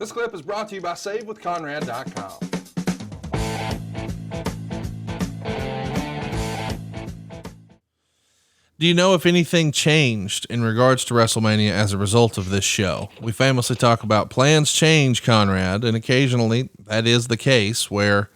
This clip is brought to you by SaveWithConrad.com. Do you know if anything changed in regards to WrestleMania as a result of this show? We famously talk about plans change, Conrad, and occasionally that is the case where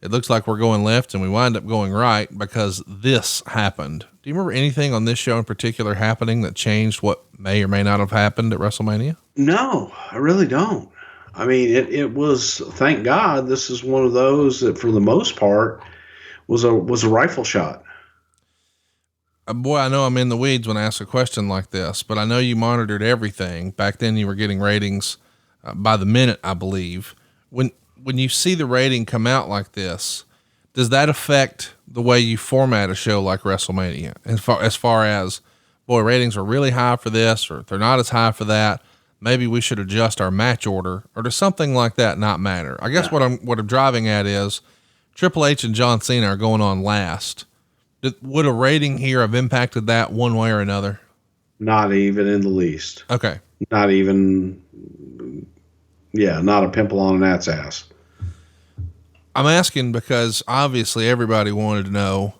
it looks like we're going left and we wind up going right because this happened. Do you remember anything on this show in particular happening that changed what may or may not have happened at WrestleMania? No, I really don't. I mean, it was, thank God, this is one of those that for the most part was a rifle shot. Boy, I know I'm in the weeds when I ask a question like this, but I know you monitored everything. Back then you were getting ratings by the minute, I believe. When you see the rating come out like this, does that affect the way you format a show like WrestleMania? As far as, boy, ratings are really high for this, or they're not as high for that. Maybe we should adjust our match order, or does something like that not matter? I guess what I'm driving at is Triple H and John Cena are going on last. Would a rating here have impacted that one way or another? Not even in the least. Okay. Not even, not a pimple on an gnat's ass. I'm asking because obviously everybody wanted to know,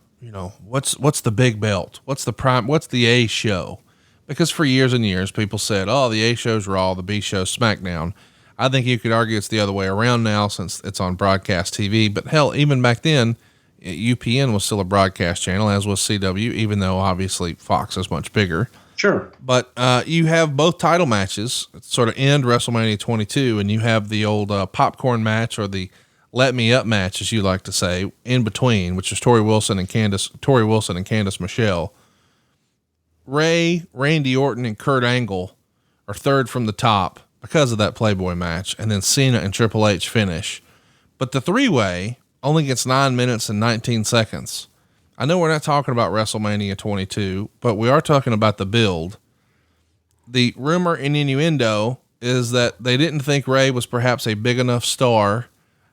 what's the big belt? What's the A show? Because for years and years, people said, oh, the A show's Raw, the B show's SmackDown. I think you could argue it's the other way around now since it's on broadcast TV, but hell, even back then, UPN was still a broadcast channel, as was CW, even though obviously Fox is much bigger. Sure. But you have both title matches sort of end WrestleMania 22, and you have the old popcorn match, or the let me up match, as you like to say, in between, which is Tori Wilson and Candice Michelle. Ray, Randy Orton, and Kurt Angle are third from the top because of that Playboy match, and then Cena and Triple H finish. But the three-way only gets 9 minutes and 19 seconds. I know we're not talking about WrestleMania 22, but we are talking about the build. The rumor and innuendo is that they didn't think Ray was perhaps a big enough star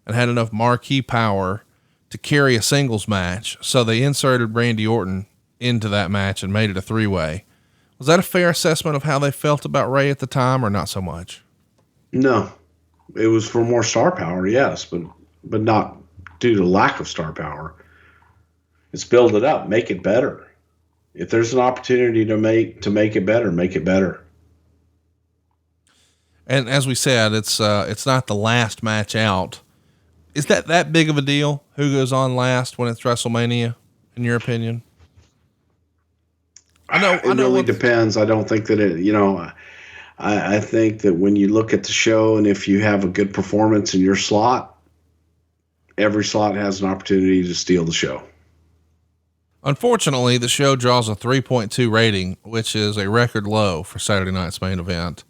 and had enough marquee power to carry a singles match. So they inserted Randy Orton into that match and made it a three-way. Was that a fair assessment of how they felt about Ray at the time, or not so much? No, it was for more star power. Yes, but not due to lack of star power. It's build it up, make it better. If there's an opportunity to make it better, make it better. And as we said, it's not the last match out. Is that big of a deal? Who goes on last when it's WrestleMania, in your opinion? It really depends. I don't think that I think that when you look at the show, and if you have a good performance in your slot, every slot has an opportunity to steal the show. Unfortunately, the show draws a 3.2 rating, which is a record low for Saturday night's main event.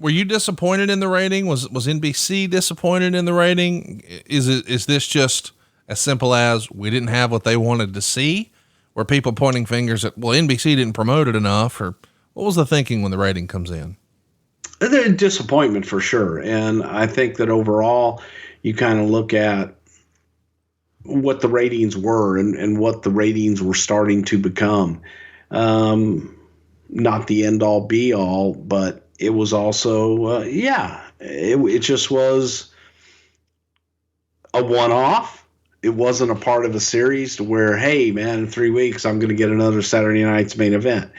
Were you disappointed in the rating? Was NBC disappointed in the rating? Is this just as simple as we didn't have what they wanted to see? Were people pointing fingers at, well, NBC didn't promote it enough, or what was the thinking when the rating comes in? There's disappointment for sure. And I think that overall you kind of look at what the ratings were and what the ratings were starting to become. Not the end all be all, but it was also, it just was a one-off. It wasn't a part of a series to where, hey man, in 3 weeks, I'm going to get another Saturday night's main event.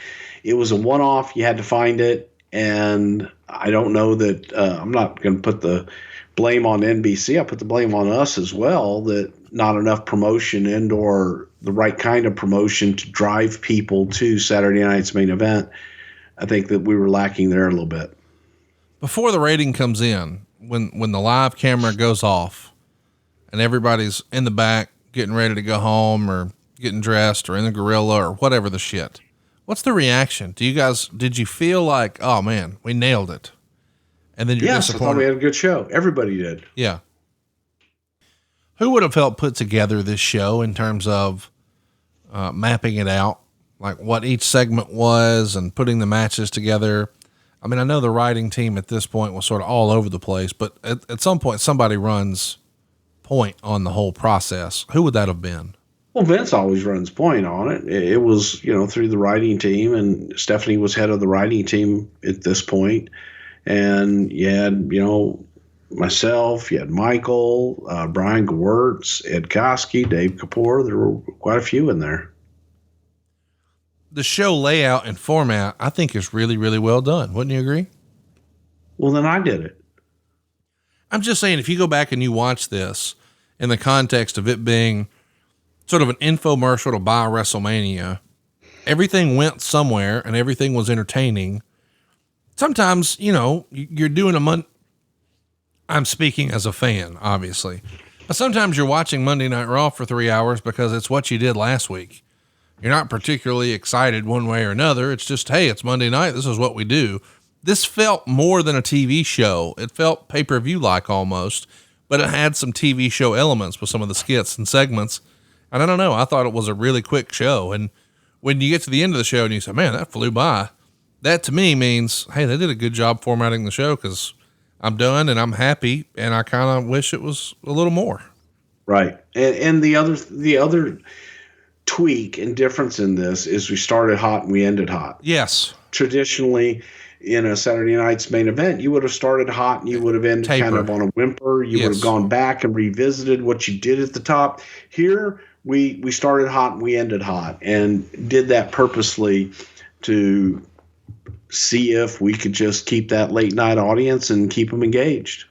It was a one-off. You had to find it. And I don't know that, I'm not going to put the blame on NBC. I put the blame on us as well, that not enough promotion and or the right kind of promotion to drive people to Saturday night's main event. I think that we were lacking there a little bit. Before the rating comes in, when the live camera goes off and everybody's in the back getting ready to go home or getting dressed or in the gorilla or whatever the shit, what's the reaction? Did you feel like, oh man, we nailed it? And then you're disappointed. I thought we had a good show. Everybody did. Yeah. Who would have helped put together this show in terms of mapping it out, like what each segment was and putting the matches together? I mean, I know the writing team at this point was sort of all over the place, but at some point somebody runs point on the whole process. Who would that have been? Well, Vince always runs point on it. It was, through the writing team, and Stephanie was head of the writing team at this point. And you had, myself, you had Michael, Brian Gewirtz, Ed Koski, Dave Kapoor. There were quite a few in there. The show layout and format, I think, is really, really well done. Wouldn't you agree? Well, then I did it. I'm just saying, if you go back and you watch this in the context of it being sort of an infomercial to buy WrestleMania, everything went somewhere and everything was entertaining. Sometimes, you're doing I'm speaking as a fan, obviously, but sometimes you're watching Monday Night Raw for 3 hours because it's what you did last week. You're not particularly excited one way or another. It's just, hey, it's Monday night. This is what we do. This felt more than a TV show. It felt pay-per-view like almost, but it had some TV show elements with some of the skits and segments. And I don't know, I thought it was a really quick show. And when you get to the end of the show and you say, man, that flew by, that to me means, hey, they did a good job formatting the show, because I'm done and I'm happy. And I kind of wish it was a little more. Right. And the other tweak and difference in this is we started hot and we ended hot. Yes. Traditionally, in a Saturday night's main event, you would have started hot and you would have ended kind of on a whimper. You would have gone back and revisited what you did at the top. Here, we started hot and we ended hot, and did that purposely to see if we could just keep that late night audience and keep them engaged.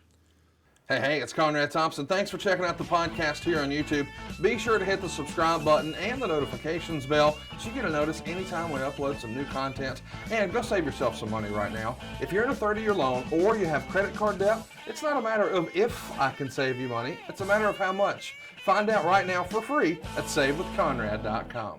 Hey, it's Conrad Thompson. Thanks for checking out the podcast here on YouTube. Be sure to hit the subscribe button and the notifications bell so you get a notice anytime we upload some new content. And go save yourself some money right now. If you're in a 30-year loan or you have credit card debt, it's not a matter of if I can save you money. It's a matter of how much. Find out right now for free at SaveWithConrad.com.